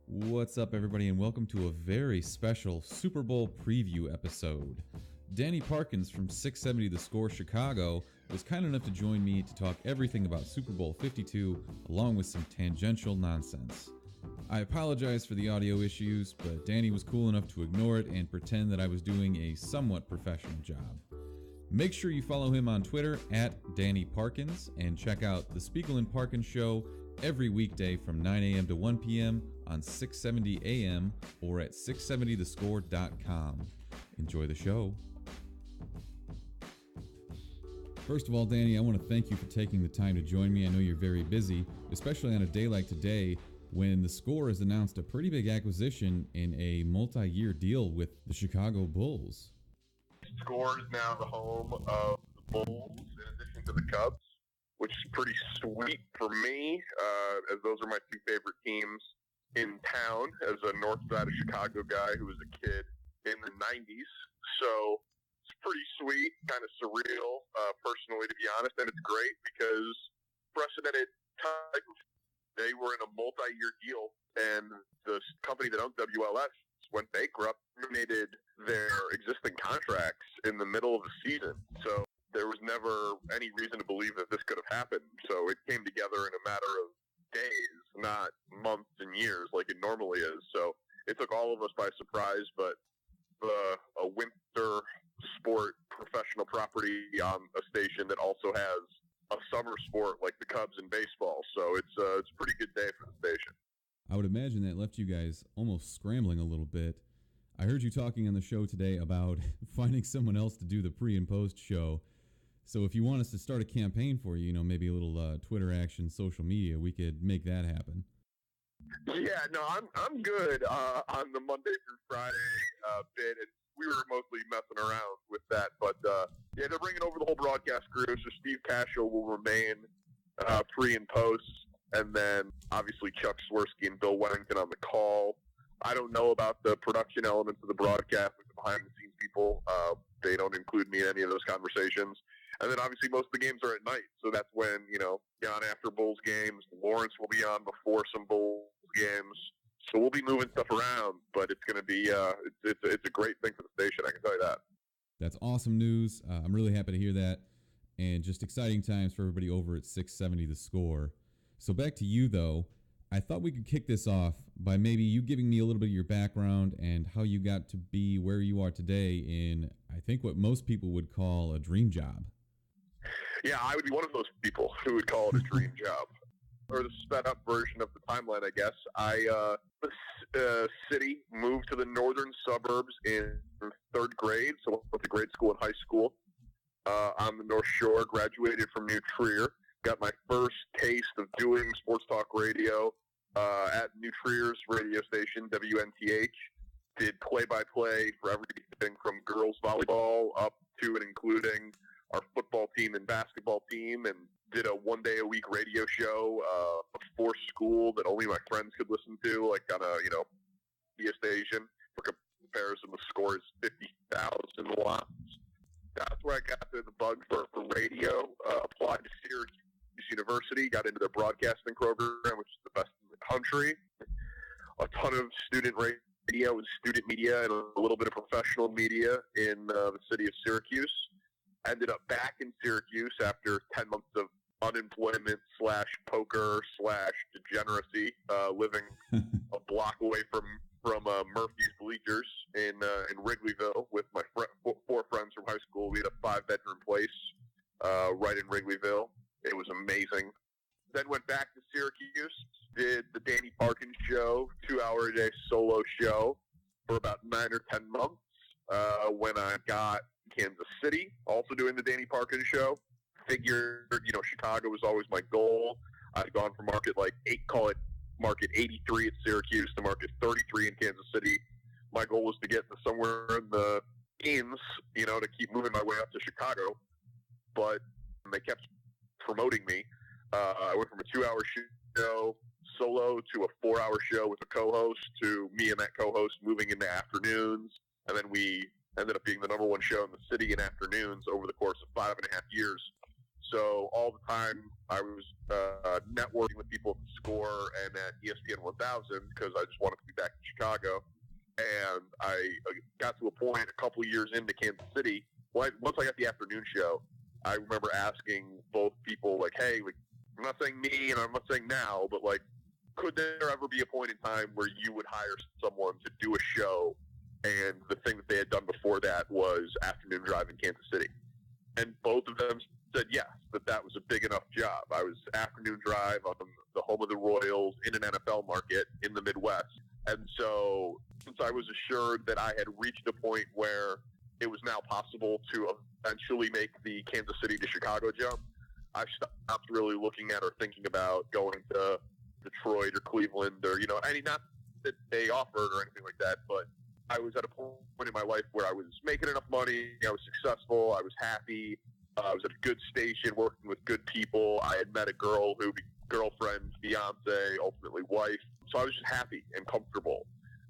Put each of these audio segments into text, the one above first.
What's up, everybody, and welcome to a very special Super Bowl preview episode. Danny Parkins from 670 The Score Chicago was kind enough to join me to talk everything about Super Bowl 52, along with some tangential nonsense. I apologize for the audio issues, but Danny was cool enough to ignore it and pretend that I was doing a somewhat professional job. Make sure you follow him on Twitter at Danny Parkins and check out the Spiegel and Parkins Show every weekday from 9 a.m. to 1 p.m. on 670 a.m. or at 670thescore.com. Enjoy the show. First of all, Danny, I want to thank you for taking the time to join me. I know you're very busy, especially on a day like today when the Score has announced a pretty big acquisition in a multi-year deal with the Chicago Bulls. Score is now the home of the Bulls in addition to the Cubs, which is pretty sweet for me, as those are my two favorite teams in town as a north side of Chicago guy who was a kid in the 90s. So it's pretty sweet, kind of surreal, personally, to be honest, and it's great because unprecedented time. They were in a multi-year deal, and the company that owns WLS went bankrupt, terminated their existing contracts in the middle of the season. So there was never any reason to believe that this could have happened. So it came together in a matter of days, not months and years like it normally is. So it took all of us by surprise, but a winter sport professional property on a station that also has a summer sport like the Cubs in baseball. So it's a pretty good day for the station. I would imagine that left you guys almost scrambling a little bit. I heard you talking on the show today about finding someone else to do the pre and post show. So if you want us to start a campaign for you, maybe a little Twitter action, social media, we could make that happen. Yeah, no, I'm good on the Monday through Friday bit. We were mostly messing around with that, but yeah, they're bringing over the whole broadcast crew. So Steve Cashel will remain pre and post, and then obviously Chuck Swirsky and Bill Wennington on the call. I don't know about the production elements of the broadcast, like the behind-the-scenes people. They don't include me in any of those conversations. And then obviously most of the games are at night, so that's when, on after Bulls games. Lawrence will be on before some Bulls games. So we'll be moving stuff around, but it's going to be it's a great thing for the station, I can tell you that. That's awesome news. I'm really happy to hear that, and just exciting times for everybody over at 670 The Score. So back to you, though. I thought we could kick this off by maybe you giving me a little bit of your background and how you got to be where you are today in, I think, what most people would call a dream job. Yeah, I would be one of those people who would call it a dream job. Or the sped-up version of the timeline, I guess. The city moved to the northern suburbs in third grade, so I went to grade school and high school on the North Shore, graduated from New Trier, got my first taste of doing sports talk radio at New Trier's radio station, WNTH, did play-by-play for everything from girls volleyball up to and including our football team and basketball team, and did a one-day-a-week radio show before school that only my friends could listen to, like on a, media station. For comparison, the Score is 50,000 watts. That's where I got the bug for radio, applied to Syracuse University, got into their broadcasting program, which is the best in the country. A ton of student radio and student media and a little bit of professional media in the city of Syracuse. Ended up back in Syracuse after 10 months of unemployment / poker / degeneracy, living a block away from Murphy's Bleachers in Wrigleyville with my four friends from high school. We had a 5-bedroom place right in Wrigleyville. It was amazing. Then went back to Syracuse, did the Danny Parkins Show, 2-hour-a-day solo show for about 9 or 10 months. When I got Kansas City, also doing the Danny Parkins Show. Figured, Chicago was always my goal. I'd gone from market market 83 at Syracuse to market 33 in Kansas City. My goal was to get to somewhere in the teens, to keep moving my way up to Chicago. But they kept promoting me. I went from a 2-hour show solo to a 4-hour show with a co-host to me and that co-host moving into afternoons. And then we ended up being the #1 show in the city in afternoons over the course of 5.5 years. so all the time I was networking with people at the Score and at ESPN 1000 because I just wanted to be back in Chicago. And I got to a point a couple years into Kansas City. Once I got the afternoon show, I remember asking both people, like, hey, like, I'm not saying me and I'm not saying now, but, like, could there ever be a point in time where you would hire someone to do a show and the thing that they had done before that was afternoon drive in Kansas City? And both of them said yes, that was a big enough job. I was afternoon drive on the home of the Royals in an NFL market in the Midwest. And so since I was assured that I had reached a point where it was now possible to eventually make the Kansas City to Chicago jump, I stopped really looking at or thinking about going to Detroit or Cleveland or, not that they offered or anything like that, but I was at a point in my life where I was making enough money, I was successful, I was happy, I was at a good station working with good people. I had met a girl who be girlfriend, fiance, ultimately wife. So I was just happy and comfortable.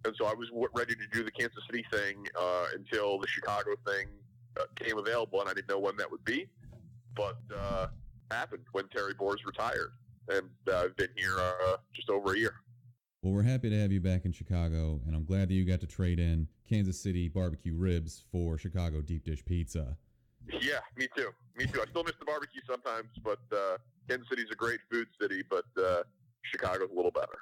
And so I was ready to do the Kansas City thing until the Chicago thing came available, and I didn't know when that would be. But happened when Terry Boers retired, and I've been here just over a year. Well, we're happy to have you back in Chicago, and I'm glad that you got to trade in Kansas City barbecue ribs for Chicago deep dish pizza. Yeah, me too. I still miss the barbecue sometimes, but Kansas City's a great food city, but Chicago's a little better.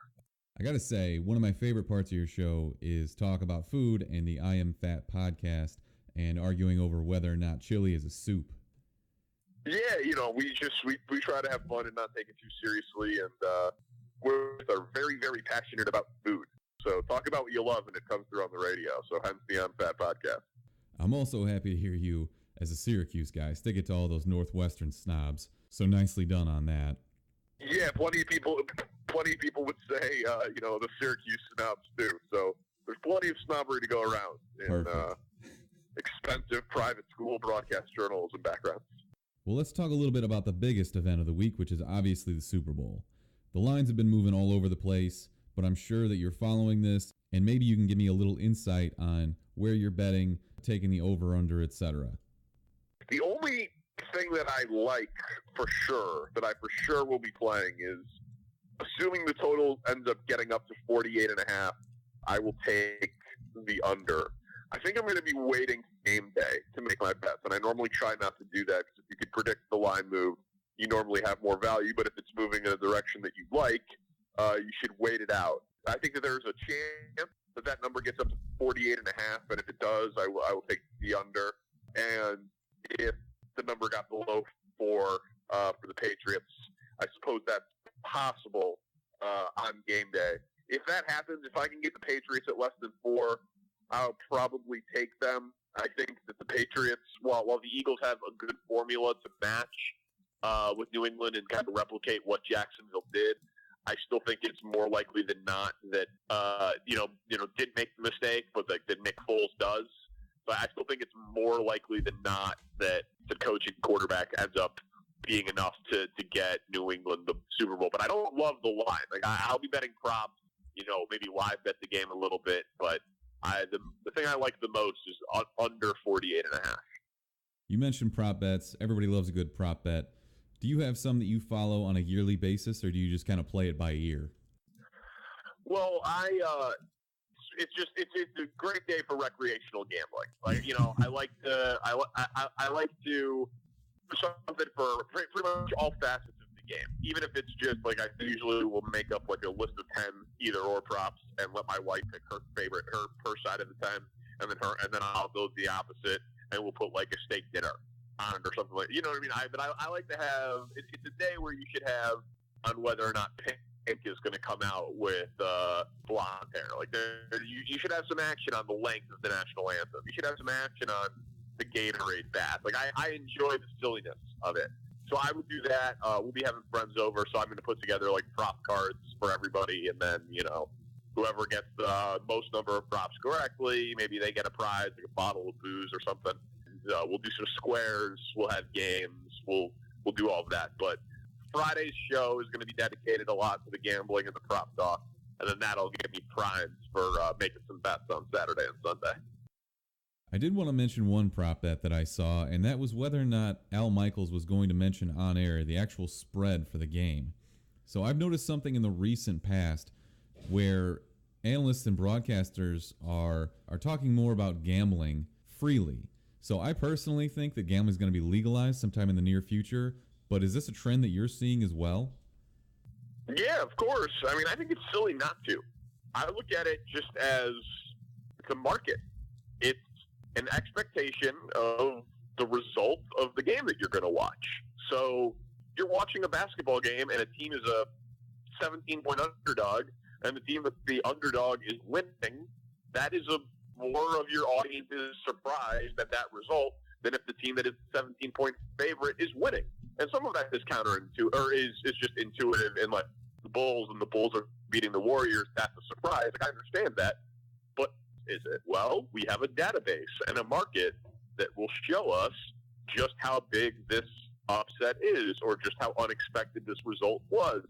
I got to say, one of my favorite parts of your show is talk about food and the I Am Fat podcast and arguing over whether or not chili is a soup. Yeah, we try to have fun and not take it too seriously, and we're very, very passionate about food. So talk about what you love, and it comes through on the radio. So hence the I'm Fat podcast. I'm also happy to hear you, as a Syracuse guy, stick it to all those Northwestern snobs. So nicely done on that. Yeah, plenty of people would say, the Syracuse snobs too. So there's plenty of snobbery to go around in expensive private school broadcast journalism backgrounds. Well, let's talk a little bit about the biggest event of the week, which is obviously the Super Bowl. The lines have been moving all over the place, but I'm sure that you're following this, and maybe you can give me a little insight on where you're betting, taking the over-under, etc. The only thing that I like for sure, that I for sure will be playing, is assuming the total ends up getting up to 48.5, I will take the under. I think I'm going to be waiting game day to make my bets, and I normally try not to do that because if you can predict the line move, you normally have more value, but if it's moving in a direction that you like, you should wait it out. I think that there's a chance that number gets up to 48.5, and if it does, I will take the under. And if the number got below 4 for the Patriots, I suppose that's possible on game day. If that happens, if I can get the Patriots at less than 4, I'll probably take them. I think that the Patriots, while the Eagles have a good formula to match with New England and kind of replicate what Jacksonville did, I still think it's more likely than not that didn't make the mistake, but that Nick Foles does. But I still think it's more likely than not that the coaching quarterback ends up being enough to get New England the Super Bowl. But I don't love the line. Like I'll be betting props, maybe live bet the game a little bit. But the thing I like the most is under 48.5. You mentioned prop bets. Everybody loves a good prop bet. Do you have some that you follow on a yearly basis, or do you just kind of play it by ear? Well, it's a great day for recreational gambling. Like, I like to something for pretty much all facets of the game. Even if it's just like I usually will make up like a list of 10 either or props and let my wife pick her side of the 10, and then I'll go the opposite and we'll put like a steak dinner on it or something like, you know what I mean? I like to have it's a day where you should have on whether or not Pink is going to come out with blonde hair. Like you should have some action on the length of the national anthem. You should have some action on the Gatorade bath. Like I enjoy the silliness of it. So I would do that. We'll be having friends over, so I'm going to put together like prop cards for everybody, and then whoever gets the most number of props correctly, maybe they get a prize, like a bottle of booze or something. We'll do some squares. We'll have games. We'll do all of that. But Friday's show is going to be dedicated a lot to the gambling and the prop talk, and then that'll get me primed for making some bets on Saturday and Sunday. I did want to mention one prop bet that I saw, and that was whether or not Al Michaels was going to mention on air the actual spread for the game. So I've noticed something in the recent past where analysts and broadcasters are talking more about gambling freely. So I personally think that gambling is going to be legalized sometime in the near future, but is this a trend that you're seeing as well? Yeah, of course. I mean, I think it's silly not to. I look at it just as the market. It's an expectation of the result of the game that you're going to watch. So you're watching a basketball game and a team is a 17-point underdog and the team that the underdog is winning. That is more of your audience's surprise at that result than if the team that is the 17-point favorite is winning. And some of that is counterintuitive, or is just intuitive in like the Bulls and the Bulls are beating the Warriors. That's a surprise. I understand that. But is it? Well, we have a database and a market that will show us just how big this upset is or just how unexpected this result was.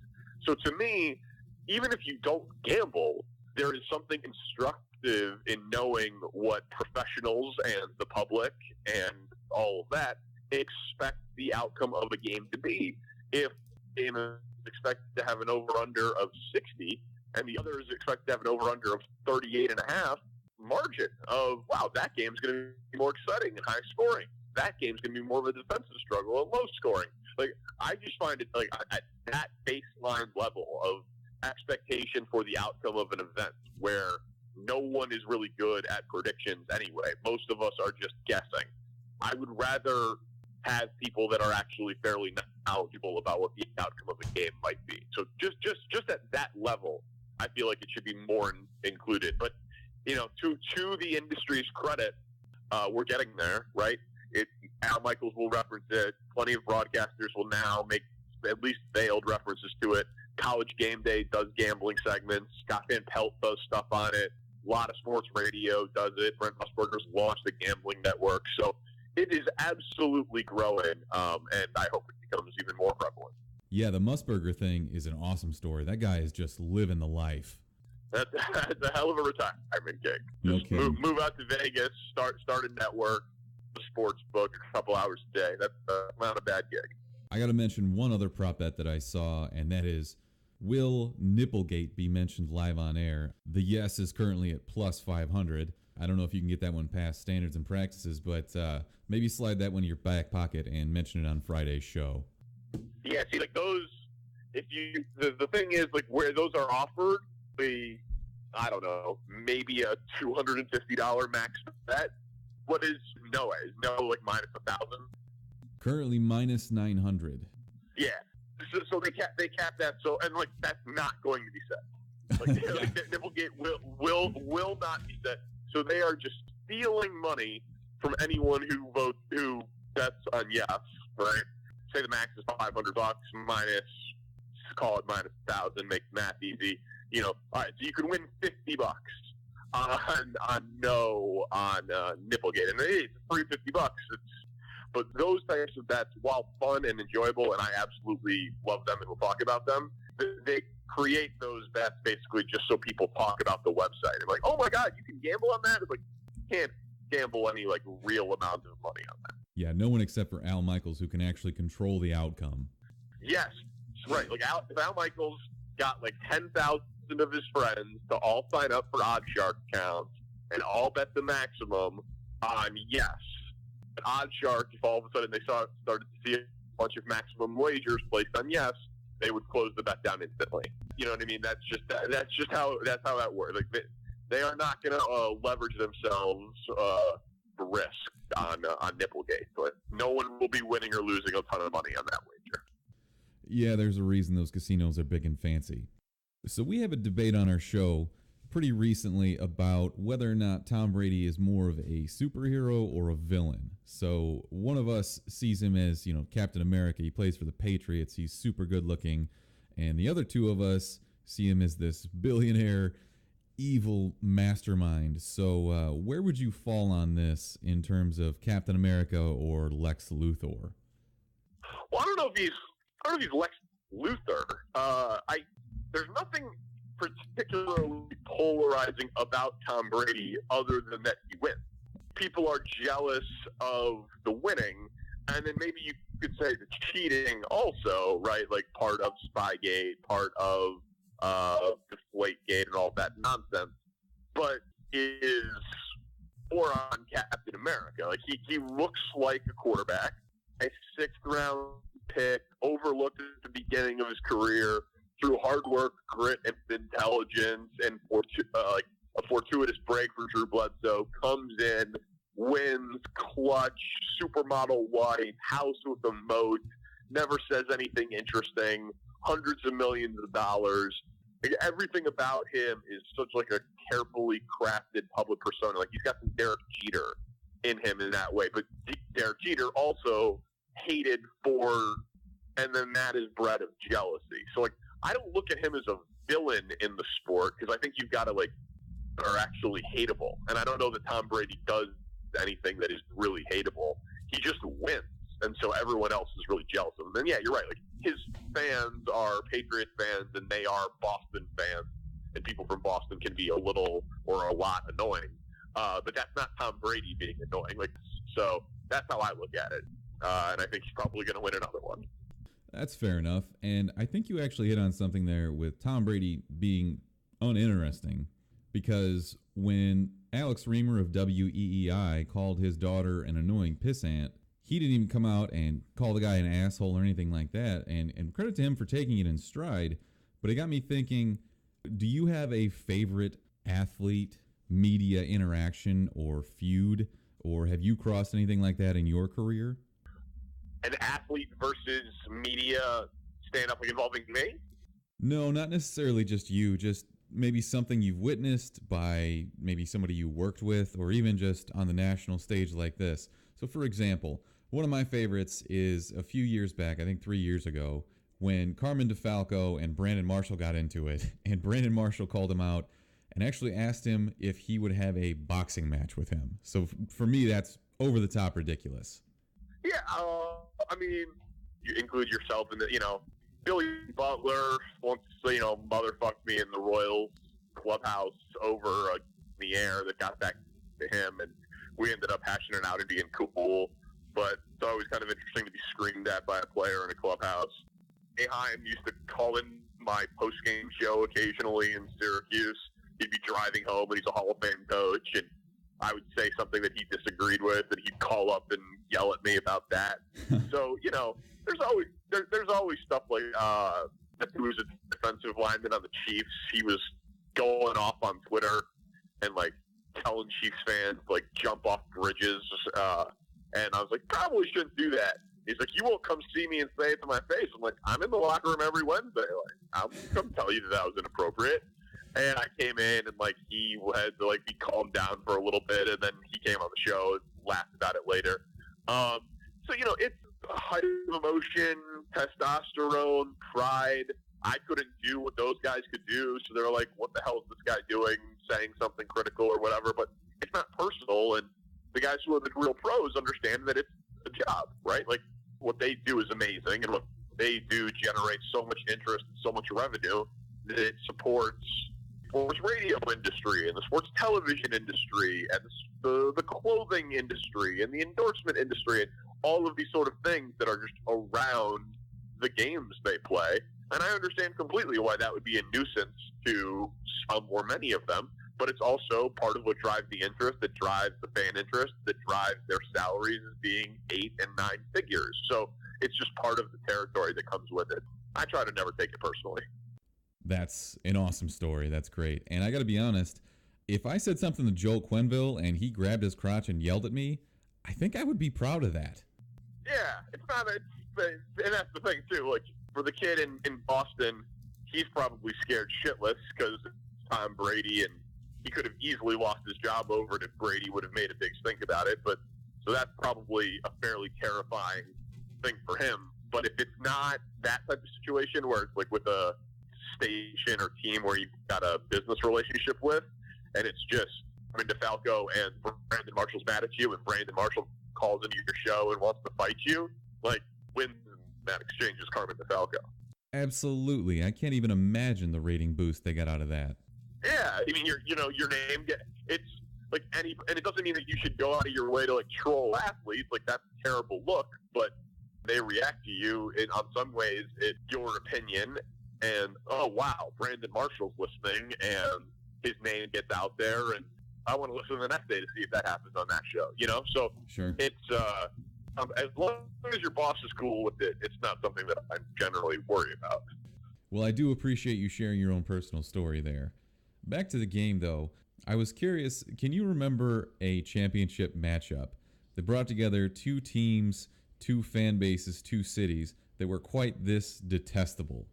So to me, even if you don't gamble, there is something instructive in knowing what professionals and the public and all of that expect the outcome of a game to be. If a game is expected to have an over-under of 60 and the other is expected to have an over-under of 38.5, margin of, wow, that game's going to be more exciting and high scoring. That game's going to be more of a defensive struggle and low scoring. Like, I just find it like at that baseline level of expectation for the outcome of an event where no one is really good at predictions anyway. Most of us are just guessing. I would rather have people that are actually fairly knowledgeable about what the outcome of a game might be. So just at that level, I feel like it should be more included. But, you know, to the industry's credit, we're getting there, right? Al Michaels will reference it. Plenty of broadcasters will now make at least veiled references to it. College Game Day does gambling segments. Scott Van Pelt does stuff on it. A lot of sports radio does it. Brent Musburger's launched the Gambling Network. So it is absolutely growing, and I hope it becomes even more prevalent. Yeah, the Musburger thing is an awesome story. That guy is just living the life. That's a hell of a retirement gig. No Just kidding. move out to Vegas, start a network, a sports book, a couple hours a day. That's not a bad gig. I got to mention one other prop bet that I saw, and that is, will Nipplegate be mentioned live on air? The yes is currently at plus 500. I don't know if you can get that one past standards and practices, but maybe slide that one in your back pocket and mention it on Friday's show. Yeah, see, like those, the thing is, like, where those are offered, I don't know, maybe a $250 max bet. What is Noah? Is Noah like minus 1,000? Currently minus 900. Yeah. So they cap that. So, and like that's not going to be set. Like, Nipplegate will not be set. So they are just stealing money from anyone who bets on yes, right? Say the max is $500 minus, call it minus 1,000, make math easy. You know, all right. So you could win $50 on no on Nipplegate, and it's free $50. But those types of bets, while fun and enjoyable, and I absolutely love them and we'll talk about them, they create those bets basically just so people talk about the website. And like, oh my God, you can gamble on that? It's like, you can't gamble any like real amount of money on that. Yeah, no one except for Al Michaels who can actually control the outcome. Yes, right. Like if Al Michaels got like 10,000 of his friends to all sign up for OddsShark accounts and all bet the maximum on yes. OddsShark, if all of a sudden they started to see a bunch of maximum wagers placed on yes, they would close the bet down instantly. You know what I mean? That's just how that works. Like they are not going to leverage themselves for risk on Nipplegate, but no one will be winning or losing a ton of money on that wager. Yeah, there's a reason those casinos are big and fancy. So we have a debate on our show pretty recently about whether or not Tom Brady is more of a superhero or a villain. So one of us sees him as, Captain America. He plays for the Patriots. He's super good looking. And the other two of us see him as this billionaire, evil mastermind. So where would you fall on this in terms of Captain America or Lex Luthor? Well, I don't know if he's Lex Luthor. There's nothing particularly polarizing about Tom Brady other than that he wins. people are jealous of the winning, and then maybe you could say the cheating also, right? Like part of Spygate, part of Deflategate, and all that nonsense. But is more on Captain America. Like he looks like a quarterback, a 6th-round pick, overlooked at the beginning of his career through hard work, grit, and intelligence, and a fortuitous break for Drew Bledsoe, comes in, wins, clutch, supermodel wife, house with a moat, never says anything interesting, hundreds of millions of dollars. Like, everything about him is such like a carefully crafted public persona. Like, he's got some Derek Jeter in him in that way, but Derek Jeter also hated for, and then that is bred of jealousy. So, like, I don't look at him as a villain in the sport, because I think you've got to, like, are actually hateable. And I don't know that Tom Brady does anything that is really hateable. He just wins. And so everyone else is really jealous of him. And yeah, you're right. Like, his fans are Patriots fans, and they are Boston fans. And people from Boston can be a little or a lot annoying. But that's not Tom Brady being annoying. Like, so that's how I look at it. And I think he's probably going to win another one. That's fair enough. And I think you actually hit on something there with Tom Brady being uninteresting, because when Alex Reimer of WEEI called his daughter an annoying pissant, he didn't even come out and call the guy an asshole or anything like that. And credit to him for taking it in stride. But it got me thinking, do you have a favorite athlete media interaction or feud? Or have you crossed anything like that in your career? An athlete versus media stand-up involving me? No, not necessarily just you. Just maybe something you've witnessed by maybe somebody you worked with, or even just on the national stage like this. So, for example, one of my favorites is a few years back, I think 3 years ago, when Carmen DeFalco and Brandon Marshall got into it, and Brandon Marshall called him out and actually asked him if he would have a boxing match with him. So, for me, that's over the top ridiculous. Yeah, I mean, you include yourself in the, Billy Butler once, motherfucked me in the Royals clubhouse over the air that got back to him, and we ended up hashing it out and being cool. But it's always kind of interesting to be screamed at by a player in a clubhouse. Aheim used to call in my post-game show occasionally in Syracuse. He'd be driving home, and he's a Hall of Fame coach, and I would say something that he disagreed with, and he'd call up and yell at me about that. So, there's always stuff like who was a defensive lineman on the Chiefs. He was going off on Twitter and, like, telling Chiefs fans, like, jump off bridges. And I was like, probably shouldn't do that. He's like, you won't come see me and say it to my face. I'm like, I'm in the locker room every Wednesday. Like, I'll come tell you that was inappropriate. And I came in, and, like, he had to, like, be calmed down for a little bit, and then he came on the show and laughed about it later. So, it's a height of emotion, testosterone, pride. I couldn't do what those guys could do, so they're like, what the hell is this guy doing, saying something critical or whatever? But it's not personal, and the guys who are the real pros understand that it's a job, right? Like, what they do is amazing, and what they do generates so much interest and so much revenue that it supports sports radio industry and the sports television industry and the clothing industry and the endorsement industry and all of these sort of things that are just around the games they play. And I understand completely why that would be a nuisance to some or many of them, but it's also part of what drives the interest, that drives the fan interest, that drives their salaries as being 8 and 9 figures. So it's just part of the territory that comes with it. I try to never take it personally. That's an awesome story. That's great. And I got to be honest, if I said something to Joel Quenneville and he grabbed his crotch and yelled at me, I think I would be proud of that. Yeah, it's not, and that's the thing too. Like, for the kid in Boston, he's probably scared shitless because it's Tom Brady, and he could have easily lost his job over it if Brady would have made a big stink about it. But so that's probably a fairly terrifying thing for him. But if it's not that type of situation where it's like with a station or team where you've got a business relationship with, and it's just, I mean, DeFalco and Brandon Marshall's mad at you, and Brandon Marshall calls into your show and wants to fight you, like, wins in that exchange is Carmen DeFalco. Absolutely. I can't even imagine the rating boost they got out of that. Yeah, I mean, your name, it's like and it doesn't mean that you should go out of your way to like troll athletes. Like that's a terrible look, but they react to you in on some ways it's your opinion. And oh wow, Brandon Marshall's listening, and his name gets out there, and I want to listen the next day to see if that happens on that show. You know, so Sure. it's as long as your boss is cool with it, it's not something that I generally worry about. Well, I do appreciate you sharing your own personal story there. Back to the game, though. I was curious, can you remember a championship matchup that brought together two teams, two fan bases, two cities that were quite this detestable?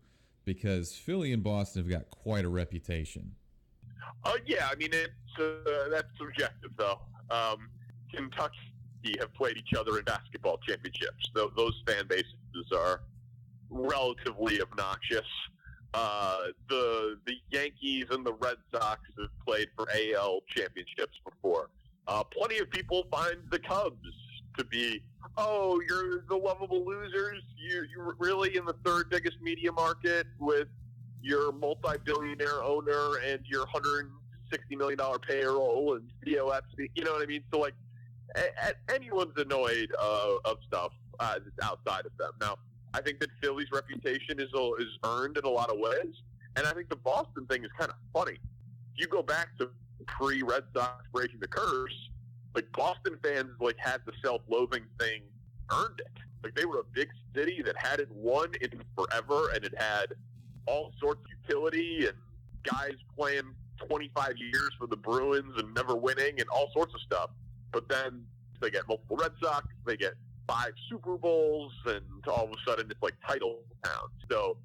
Because Philly and Boston have got quite a reputation. Yeah, I mean, that's subjective, though. Kentucky have played each other in basketball championships. Those fan bases are relatively obnoxious. The Yankees and the Red Sox have played for AL championships before. Plenty of people find the Cubs to be, oh, you're the lovable losers. You're really in the third biggest media market with your multi-billionaire owner and your $160 million payroll and COFC. You know what I mean? So, like, anyone's annoyed of stuff that's outside of them. Now, I think that Philly's reputation is earned in a lot of ways, and I think the Boston thing is kind of funny. If you go back to pre-Red Sox breaking the curse, like Boston fans like had the self-loathing thing earned it. Like they were a big city that hadn't won in forever, and it had all sorts of utility and guys playing 25 years for the Bruins and never winning and all sorts of stuff. But then they get multiple Red Sox, they get 5 Super Bowls, and all of a sudden it's like title town. So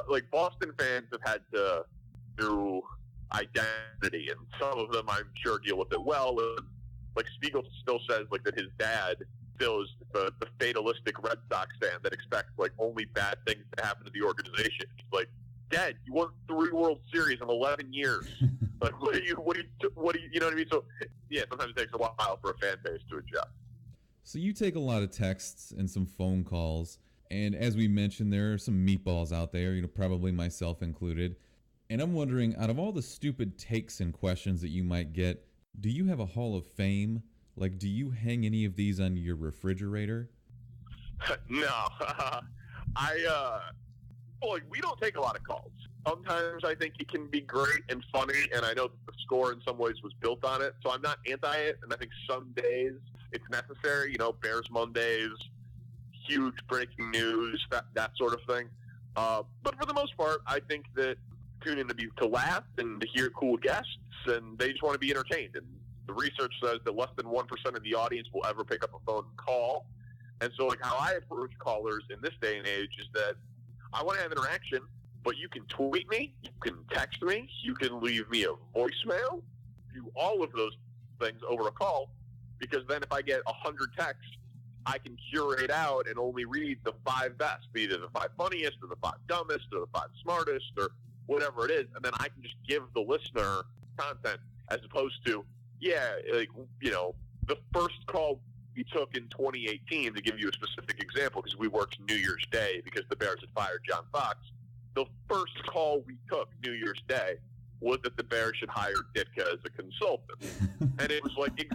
like Boston fans have had to do identity, and some of them I'm sure deal with it well. Like Spiegel still says like that his dad still is the fatalistic Red Sox fan that expects like only bad things to happen to the organization. He's like, Dad, you won 3 World Series in 11 years. Like, what do you, you know what I mean? So, yeah, sometimes it takes a while for a fan base to adjust. So you take a lot of texts and some phone calls, and as we mentioned, there are some meatballs out there, probably myself included. And I'm wondering, out of all the stupid takes and questions that you might get, do you have a Hall of Fame? Like, do you hang any of these on your refrigerator? No. We don't take a lot of calls. Sometimes I think it can be great and funny, and I know that the score in some ways was built on it, so I'm not anti it, and I think some days it's necessary, Bears Mondays, huge breaking news, that sort of thing. But for the most part, I think that tune in to laugh and to hear cool guests, and they just want to be entertained. And the research says that less than 1% of the audience will ever pick up a phone and call. And so, like, how I approach callers in this day and age is that I want to have interaction, but you can tweet me, you can text me, you can leave me a voicemail, do all of those things over a call, because then if I get 100 texts, I can curate out and only read the 5 best, either the 5 funniest or the 5 dumbest or the 5 smartest or whatever it is, and then I can just give the listener content as opposed to, the first call we took in 2018, to give you a specific example, because we worked New Year's Day because the Bears had fired John Fox. The first call we took New Year's Day was that the Bears should hire Ditka as a consultant. And it was like,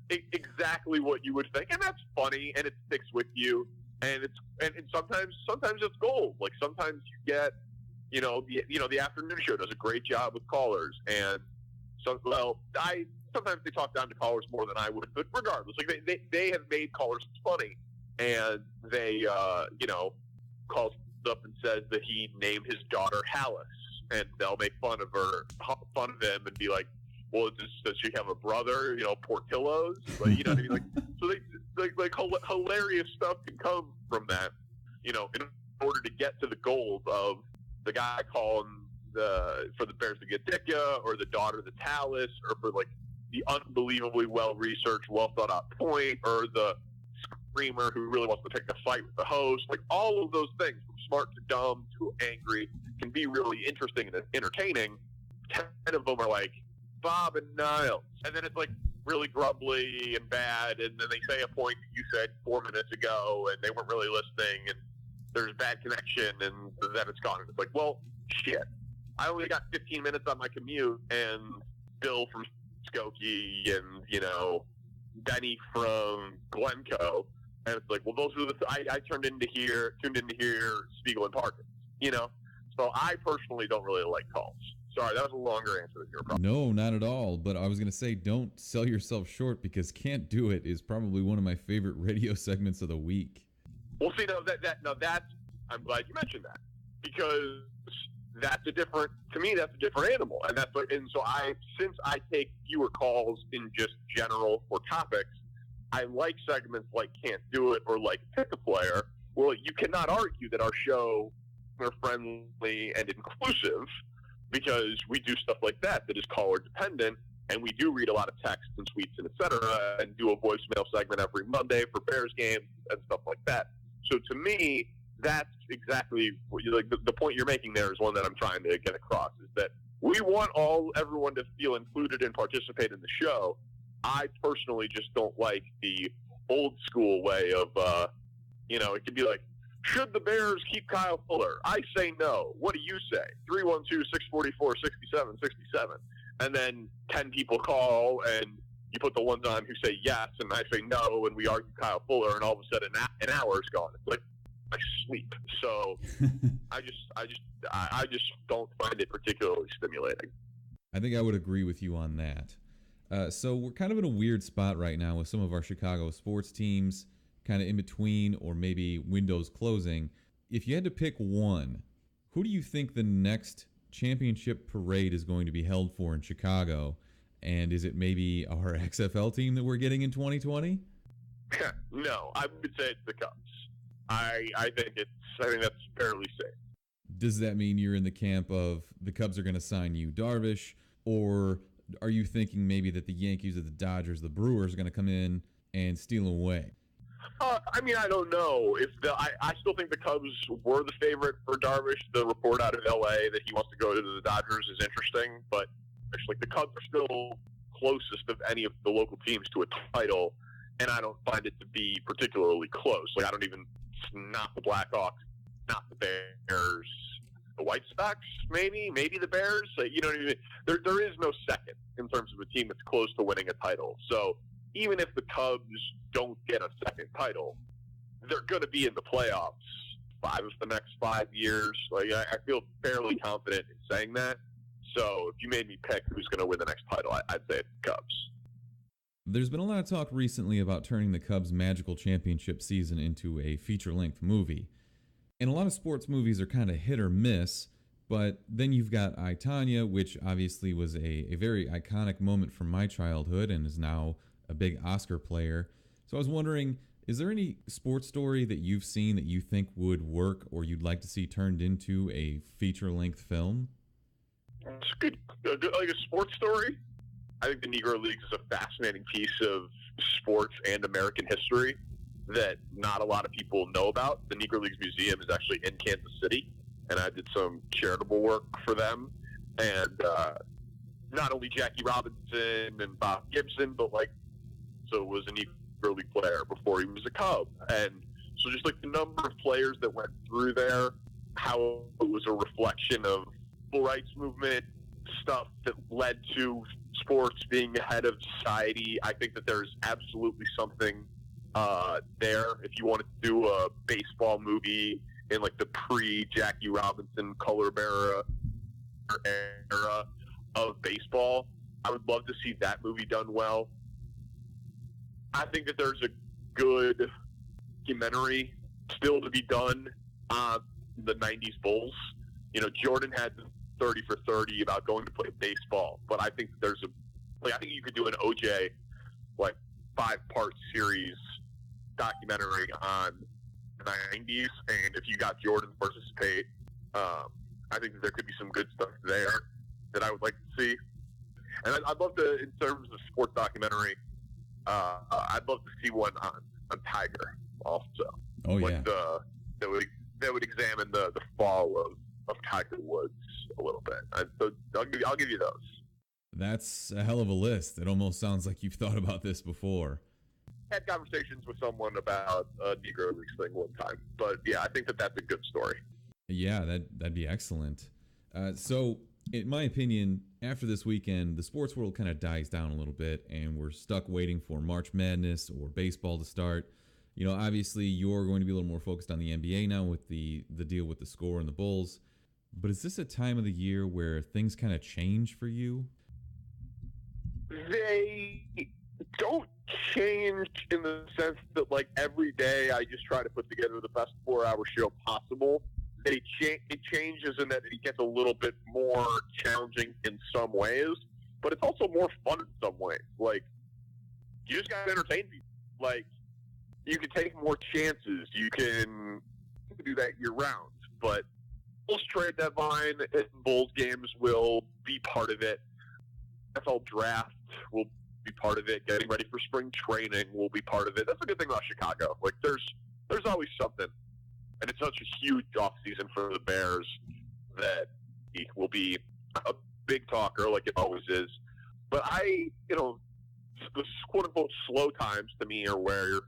exactly what you would think. And that's funny, and it sticks with you. And sometimes it's gold. Like sometimes you get, the afternoon show does a great job with callers. And sometimes they talk down to callers more than I would, but regardless, like they have made callers funny, and they, calls up and says that he named his daughter Hallis, and they'll make fun of him, and be like, well, does she have a brother? Portillo's, like, you know what I mean? Like, so they hilarious stuff can come from that, in order to get to the goals of the guy calling for the Bears to get Ditka, or the daughter that's Hallis, or for like the unbelievably well-researched, well-thought-out point, or the screamer who really wants to pick a fight with the host. Like, all of those things, from smart to dumb to angry, can be really interesting and entertaining. 10 of them are like Bob and Niles, and then it's like really grumbly and bad, and then they say a point that you said 4 minutes ago, and they weren't really listening, and there's bad connection, and then it's gone. And it's like, well, shit. I only got 15 minutes on my commute, and Bill from Skokie and, Benny from Glencoe. And it's like, well, those are I tuned in to hear Spiegel and Parkins, So I personally don't really like calls. Sorry, that was a longer answer than your problem. No, not at all. But I was going to say, don't sell yourself short, because Can't Do It is probably one of my favorite radio segments of the week. Well, see, I'm glad you mentioned that, because that's a different animal. And so since I take fewer calls in just general or topics, I like segments like Can't Do It or like Pick a Player. Well, you cannot argue that our show are friendly and inclusive, because we do stuff like that is caller dependent, and we do read a lot of texts and tweets and et cetera, and do a voicemail segment every Monday for Bears games and stuff like that. So to me, that's exactly what the point you're making there is one that I'm trying to get across, is that we want everyone to feel included and participate in the show. I personally just don't like the old school way of, it could be like, should the Bears keep Kyle Fuller? I say no. What do you say? 312-644-6767. And then 10 people call, and you put the ones on who say yes, and I say no, and we argue Kyle Fuller, and all of a sudden an hour is gone. It's like I sleep. So I just don't find it particularly stimulating. I think I would agree with you on that. So we're kind of in a weird spot right now with some of our Chicago sports teams, kind of in between or maybe windows closing. If you had to pick one, who do you think the next championship parade is going to be held for in Chicago? And is it maybe our XFL team that we're getting in 2020? No, I would say it's the Cubs. I think that's fairly safe. Does that mean you're in the camp of the Cubs are going to sign you Darvish, or are you thinking maybe that the Yankees or the Dodgers, the Brewers are going to come in and steal away? I don't know. I still think the Cubs were the favorite for Darvish. The report out of L.A. that he wants to go to the Dodgers is interesting, but actually the Cubs are still closest of any of the local teams to a title, and I don't find it to be particularly close. Like, I don't even, not the Blackhawks, not the Bears, the White Sox, maybe the Bears. You know what I mean? There is no second in terms of a team that's close to winning a title. So even if the Cubs don't get a second title, they're going to be in the playoffs 5 of the next 5 years. Like, I feel fairly confident in saying that. So if you made me pick who's going to win the next title, I'd say it's the Cubs. There's been a lot of talk recently about turning the Cubs' magical championship season into a feature-length movie. And a lot of sports movies are kind of hit or miss, but then you've got I, Tonya, which obviously was a very iconic moment from my childhood and is now a big Oscar player. So I was wondering, is there any sports story that you've seen that you think would work or you'd like to see turned into a feature-length film? It's good, like a sports story. I think the Negro Leagues is a fascinating piece of sports and American history that not a lot of people know about. The Negro Leagues Museum is actually in Kansas City, and I did some charitable work for them. And not only Jackie Robinson and Bob Gibson, but so was a Negro League player before he was a Cub. And so just the number of players that went through there, how it was a reflection of civil rights movement, stuff that led to sports being ahead of society. I think that there's absolutely something there. If you wanted to do a baseball movie in the pre-Jackie Robinson color bearer era of baseball, I would love to see that movie done well. I think that there's a good documentary still to be done on the 90s Bulls. Jordan had 30 for 30 about going to play baseball, but I think there's I think you could do an OJ 5-part series documentary on the 90s, and if you got Jordan to participate, I think that there could be some good stuff there that I would like to see. And I'd love to, in terms of sports documentary, I'd love to see one on Tiger also. Oh yeah. That would examine the fall of Tiger Woods a little bit. So I'll give you those. That's a hell of a list. It almost sounds like you've thought about this before. I had conversations with someone about a Negro Leagues thing one time, but yeah, I think that that's a good story. Yeah, that'd be excellent. So in my opinion, after this weekend, the sports world kind of dies down a little bit, and we're stuck waiting for March Madness or baseball to start. Obviously, you're going to be a little more focused on the NBA now with the deal with the Score and the Bulls. But is this a time of the year where things kind of change for you? They don't change in the sense that, like, every day I just try to put together the best 4-hour show possible. It changes in that it gets a little bit more challenging in some ways, but it's also more fun in some ways. Like, you just got to entertain people. Like, you can take more chances. You can do that year-round, but Bulls trade deadline and Bulls games will be part of it. NFL draft will be part of it. Getting ready for spring training will be part of it. That's a good thing about Chicago. Like, there's always something. And it's such a huge offseason for the Bears that it will be a big talker like it always is. But the quote-unquote slow times to me are where you're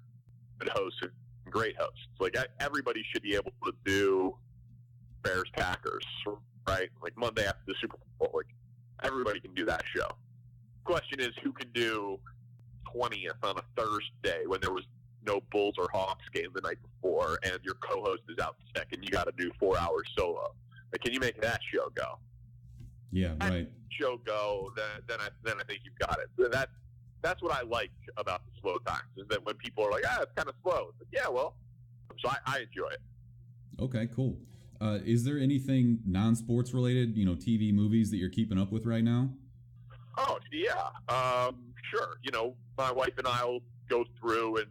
good hosts and great hosts. Like, everybody should be able to do Bears-Packers, right? Like, Monday after the Super Bowl. Like, everybody can do that show. Question is, who can do 20th on a Thursday when there was no Bulls or Hawks game the night before and your co-host is out sick and you got to do 4 hours solo? Like, can you make that show go? Yeah, right. Show go, then I think you've got it. That's what I like about the slow times, is that when people are like, it's kind of slow. It's like, yeah, well, so I enjoy it. Okay, cool. Is there anything non-sports related, TV, movies that you're keeping up with right now? Oh, yeah. Sure. My wife and I will go through and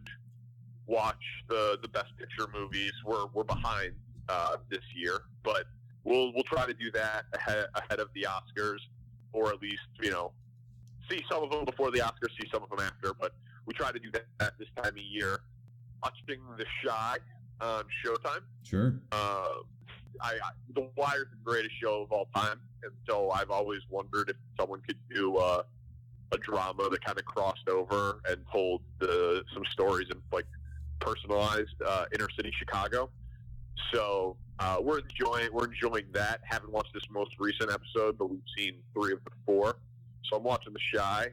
watch the Best Picture movies. We're behind this year, but we'll try to do that ahead of the Oscars, or at least, see some of them before the Oscars, see some of them after, but we try to do that this time of year. Watching The Chi on Showtime. Sure. The Wire is the greatest show of all time, and so I've always wondered if someone could do a drama that kind of crossed over and told some stories in, like, personalized inner city Chicago. So we're enjoying that. Haven't watched this most recent episode, but we've seen 3 of the 4. So I'm watching The Chi.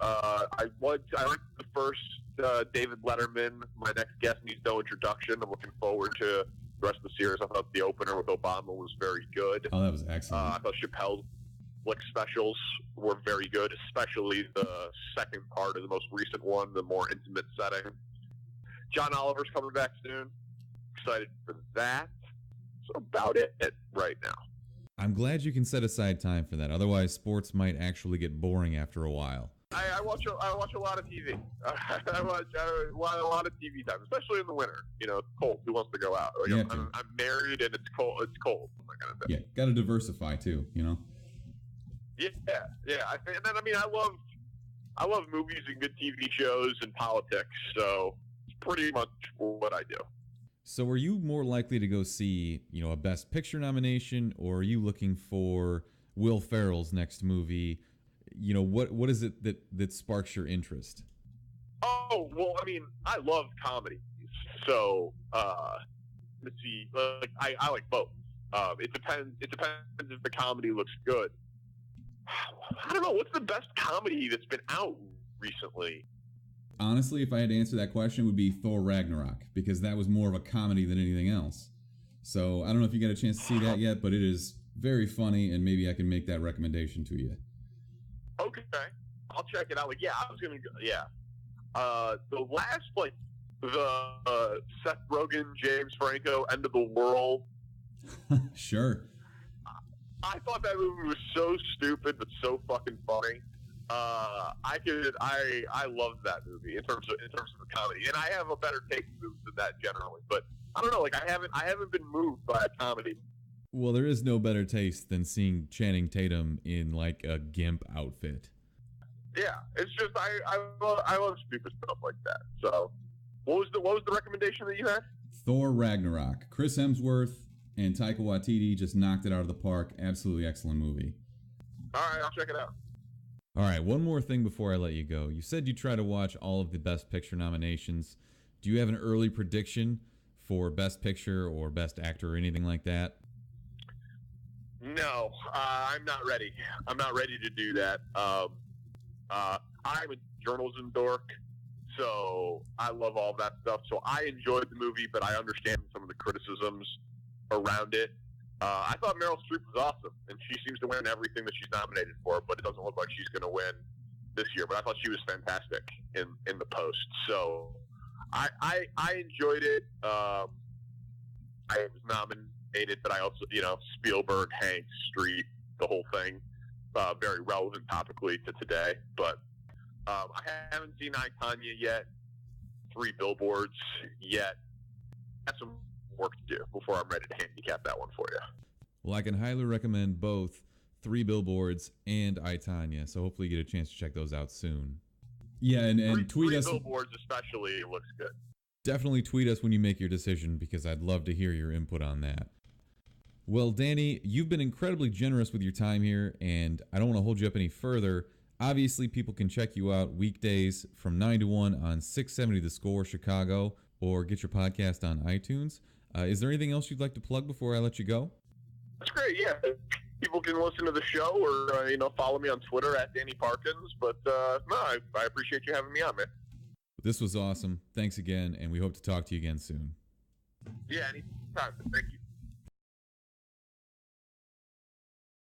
I liked the first David Letterman. My next guest needs no introduction. I'm looking forward to the rest of the series. I thought the opener with Obama was very good. Oh, that was excellent. I thought Chappelle's specials were very good, especially the second part of the most recent one, the more intimate setting. John Oliver's coming back soon. Excited for that. That's about it right now. I'm glad you can set aside time for that. Otherwise, sports might actually get boring after a while. I watch a lot of TV. I watch a lot of TV time, especially in the winter. It's cold. Who wants to go out? Like, I'm married and it's cold. It's cold. That kind of thing. Yeah, got to diversify too. Yeah. I love movies and good TV shows and politics. So it's pretty much what I do. So are you more likely to go see, a Best Picture nomination, or are you looking for Will Ferrell's next movie? What is it that sparks your interest? Oh, well, I love comedy. So, let's see. I like both. It depends if the comedy looks good. I don't know. What's the best comedy that's been out recently? Honestly, if I had to answer that question, it would be Thor Ragnarok, because that was more of a comedy than anything else. So I don't know if you got a chance to see that yet, but it is very funny, and maybe I can make that recommendation to you. Okay, I'll check it out. I was gonna go. Yeah, the last the Seth Rogen, James Franco, End of the World. Sure. I thought that movie was so stupid but so fucking funny. I loved that movie in terms of the comedy, and I have a better take in movies than that generally. But I don't know, I haven't been moved by a comedy. Well, there is no better taste than seeing Channing Tatum in like a gimp outfit. Yeah, it's just I love stupid stuff like that. So, what was the recommendation that you had? Thor Ragnarok. Chris Hemsworth and Taika Waititi just knocked it out of the park. Absolutely excellent movie. All right, I'll check it out. All right, one more thing before I let you go. You said you try to watch all of the Best Picture nominations. Do you have an early prediction for Best Picture or Best Actor or anything like that? No, I'm not ready. I'm not ready to do that. I'm a journalism dork, so I love all that stuff. So I enjoyed the movie, but I understand some of the criticisms around it. I thought Meryl Streep was awesome, and she seems to win everything that she's nominated for, but it doesn't look like she's going to win this year. But I thought she was fantastic in The Post. So I enjoyed it. I was nominated, but I also, Spielberg, Hanks, Streep, the whole thing, very relevant topically to today. But I haven't seen I, Tonya yet, 3 Billboards yet. I have some work to do before I'm ready to handicap that one for you. Well, I can highly recommend both 3 Billboards and I, Tonya, so hopefully you get a chance to check those out soon. Yeah, and tweet us. 3 Billboards especially looks good. Definitely tweet us when you make your decision, because I'd love to hear your input on that. Well, Danny, you've been incredibly generous with your time here, and I don't want to hold you up any further. Obviously, people can check you out weekdays from 9 to 1 on 670 The Score Chicago, or get your podcast on iTunes. Is there anything else you'd like to plug before I let you go? That's great, yeah. People can listen to the show or, follow me on Twitter at Danny Parkins. But, no, I appreciate you having me on, man. This was awesome. Thanks again, and we hope to talk to you again soon. Yeah, anytime. Thank you.